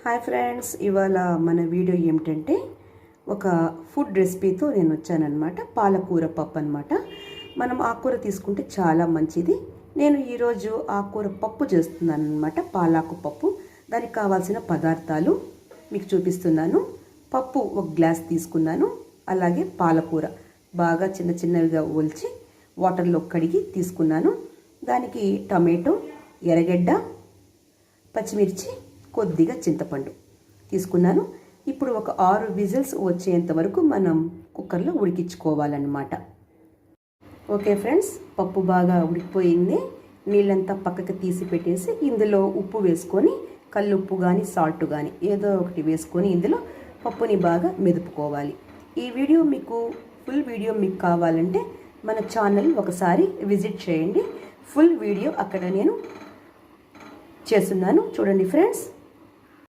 Hi friends, ఇవాళ మన video ఏమిటంటే ఒక ఫుడ్ రెసిపీతో నేను వచ్చానన్నమాట. పాలకూర పప్పు అన్నమాట. మనం ఆకుకూర తీసుకుంటే చాలా మంచిది. నేను ఈరోజు ఆకుకూర పప్పు చేస్తున్నాను అన్నమాట, పాలాకు పప్పు. దానికి కావాల్సిన పదార్థాలు మీకు చూపిస్తున్నాను. పప్పు 1 గ్లాస్ తీసుకున్నాను. అలాగే పాలకూర బాగా చిన్న చిన్నవిగా ఒలిచి వాటర్లో కడిగి తీసుకున్నాను. దానికి టమాటో, ఎర్రగడ్డ, పచ్చిమిర్చి, కొద్దిగా చింతపండు తీసుకున్నాను. ఇప్పుడు ఒక 6 విజిల్స్ వచ్చేంత వరకు మనం కుక్కర్లో ఉడికించుకోవాలన్నమాట. ఓకే ఫ్రెండ్స్, పప్పు బాగా ఉడికిపోయింది. నీళ్ళంతా పక్కకి తీసి పెట్టేసి ఇందులో ఉప్పు వేసుకొని, కల్లుప్పు కానీ సాల్ట్ కానీ ఏదో ఒకటి వేసుకొని ఇందులో పప్పుని బాగా మెదుపుకోవాలి. ఈ వీడియో ఫుల్ వీడియో మీకు కావాలంటే మన ఛానల్ ఒకసారి విజిట్ చేయండి. ఫుల్ వీడియో అక్కడ నేను చేస్తున్నాను, చూడండి ఫ్రెండ్స్.